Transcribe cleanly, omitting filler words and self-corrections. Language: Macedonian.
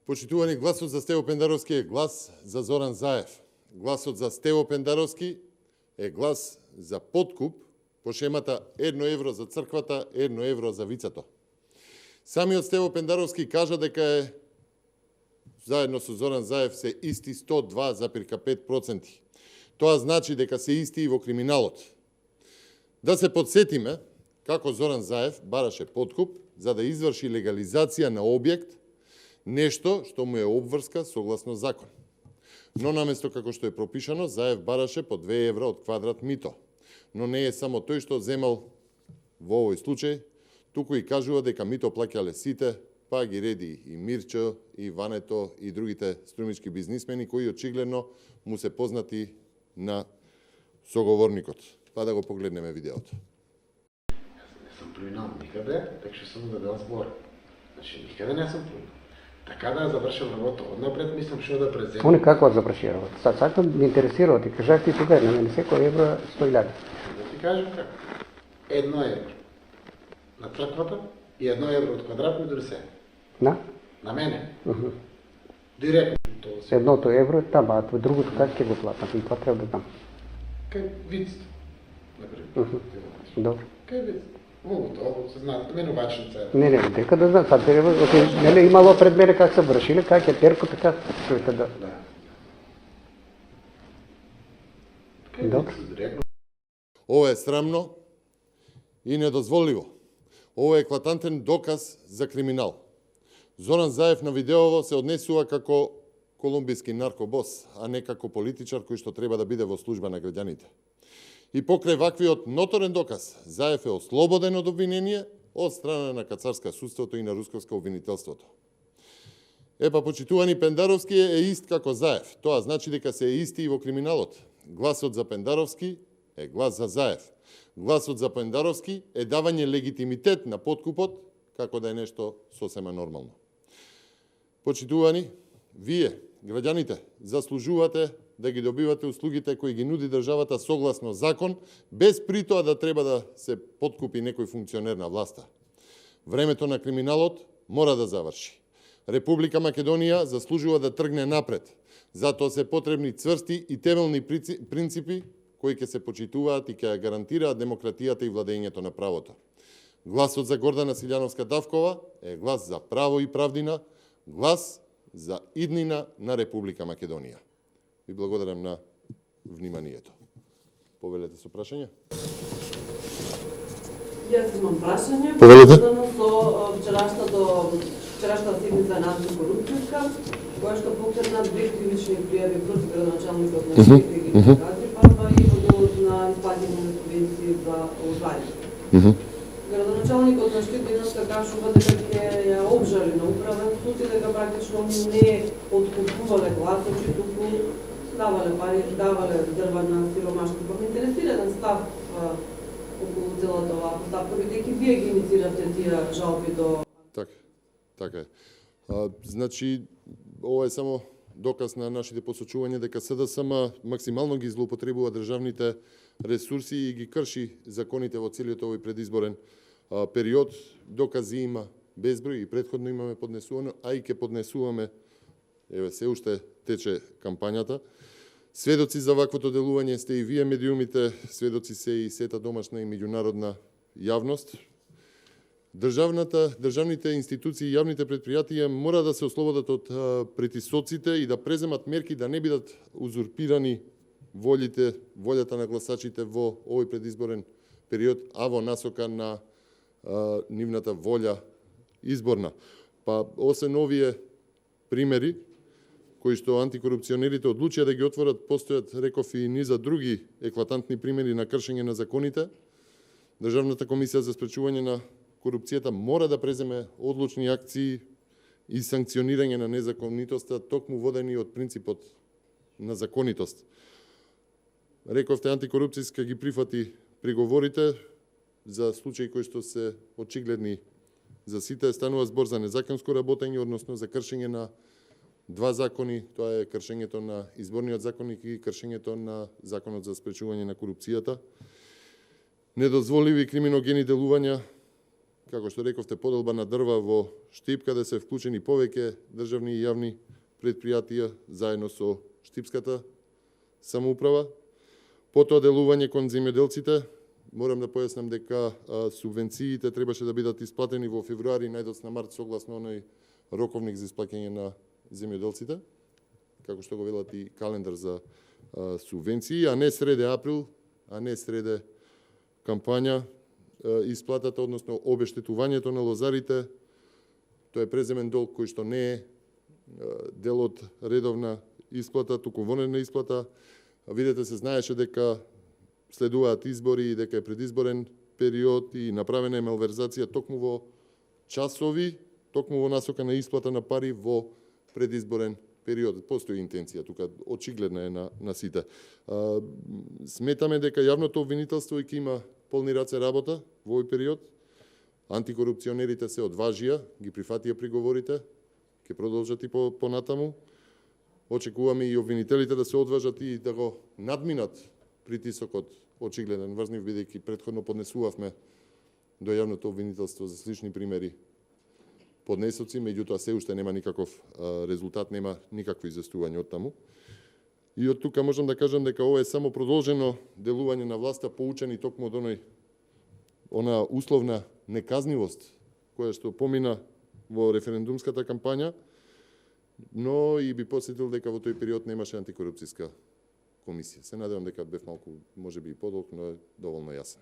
Почитувани, гласот за Стево Пендаровски е глас за Зоран Заев. Гласот за Стево Пендаровски е глас за подкуп по шемата 1 евро за црквата, 1 евро за вицето. Самиот Стево Пендаровски кажа дека е заедно со Зоран Заев се исти 102,5%. Тоа значи дека се исти и во криминалот. Да се подсетиме како Зоран Заев бараше подкуп за да изврши легализација на објект, нешто што му е обврска согласно закон. Но наместо како што е пропишано, Заев бараше по 2 евра од квадрат мито. Но не е само тој што земал во овој случај, туку и кажува дека мито плаќале сите, па ги реди и Мирчо, и Ването, и другите струмички бизнисмени, кои очигледно му се познати на соговорникот. Па да го погледнеме видеото. Не сум плюнал никаде, тек што сум дадел збор. Значи, никаде не сум плюнал. Така да завршам работа однапред, мислам што да преземам. Они како заврши работа? Сакам да ме интересира, ти кажах ти тука, на мене секој евро 100.000. Да ти кажам како. 1 евро на црквата и 1 евро од квадрат ми донесе. На мене. Директно тоа се. Едното евро е там, а другото как ќе го платам? И тоа треба да знам. Кај виците. Например. Добро. Кај виците. Могу тоа, се знаат, менувачница. Не, дека да знам, сад треба, нели имало пред мене как се вршиле, как е терко, така чуете да. Добро. Ова е срамно и недозволиво. Ова е еклатантен доказ за криминал. Зоран Заев на видеово се однесува како колумбиски наркобос, а не како политичар кој што треба да биде во служба на граѓаните. И покрај ваквиот ноторен доказ, Заев е ослободен од обвинение од страна на кацарска судството и на русковско обвинителството. Епа, почитувани, Пендаровски е ист како Заев. Тоа значи дека се е исти и во криминалот. Гласот за Пендаровски е глас за Заев. Гласот за Пендаровски е давање легитимитет на подкупот, како да е нешто сосема нормално. Почитувани, вие, граѓаните, заслужувате да ги добивате услугите кои ги нуди државата согласно закон, без при тоа да треба да се подкупи некој функционер на власта. Времето на криминалот мора да заврши. Република Македонија заслужува да тргне напред. Затоа се потребни цврсти и темелни принципи кои ќе се почитуваат и ќе гарантираат демократијата и владењето на правото. Гласот за Гордана Силјановска-Давкова е глас за право и правдина, глас за иднина на Република Македонија. Ви благодарам на вниманието. Повелете со прашање. Јас имам прашање. Повелете. Поведено со вчерашната седница на антикорупцијска, која што покрена 2 кривични пријави против градоначалникот на Шепи Гадри Папа и подолот на исплатени на субвенции за озвање. Градоначалникот на Штипиновска кажува дека ќе ја обжали на управен суд и дека практично не откупувале гласочи, туку давале пари, давале дрва на сиромашки. Па ме интересира еден став околу целата оваа поставка, бидејќи вие ги иницииравте тие жалби до... Така е. Значи, ова е само доказ на нашите посочувања дека СДСМ максимално ги злоупотребува државните ресурси и ги крши законите во целиот овој предизборен период. Докази има безброј и претходно имаме поднесувано, а и ќе поднесуваме, еве се уште тече кампањата. Сведоци за ваквото делување сте и вие медиумите, сведоци се и сета домашна и меѓународна јавност. Државните институции и јавните предпријатија мора да се ослободат од притисоците и да преземат мерки да не бидат узурпирани волјата на гласачите во овој предизборен период, а во насока на нивната волја изборна. Па, освен овие примери, кои што антикорупционерите одлучија да ги отворат, постојат, реков, и низа други еклатантни примери на кршење на законите. Државната комисија за спречување на корупцијата мора да преземе одлучни акции и санкционирање на незаконитоста, токму водени од принципот на законитост. Рековте, антикорупцијска ги прифати приговорите за случаи кои што се очигледни за сите. Станува збор за незаконско работење, односно за кршење на 2 закони, тоа е кршењето на изборниот законник и кршењето на законот за спречување на корупцијата. Недозволиви криминогени делувања како што рековте, поделба на дрва во Штип, каде се вклучени повеќе државни и јавни предпријатија заедно со штипската самоуправа. Потоа делување кон земјоделците. Морам да појаснам дека субвенциите требаше да бидат исплатени во февруари, најдоцна март, согласно оној роковник за исплаќање на земјоделците, како што го велат и календар за субвенции, а не среде април, а не среде кампања исплатата, односно обештетувањето на лозарите. Тоа е преземен долг кој што не е дел од редовна исплата, туку вонредна исплата. Видете, се знаеше дека следуваат избори и дека е предизборен период и направена е малверзација токму во часови, токму во насока на исплата на пари во предизборен период. Постои интенција тука, очигледна е на сите. Сметаме дека јавното обвинителство ќе има полни раце работа во овој период. Антикорупционерите се одважија, ги прифатија приговорите, ќе продолжат и понатаму. Очекуваме и обвинителите да се одважат и да го надминат притисокот очигледен врз нив, бидејќи претходно поднесувавме до јавното обвинителство за слични примери поднесоци, меѓутоа се уште нема никаков резултат, нема никакво известување од таму. И од тука можам да кажам дека ова е само продолжено делување на власта, поучени токму од она условна неказнивост која што помина во референдумската кампања, но и би посетил дека во тој период немаше антикорупцијска комисија. Се надевам дека бев малку, можеби и подолг, но е доволно јасен.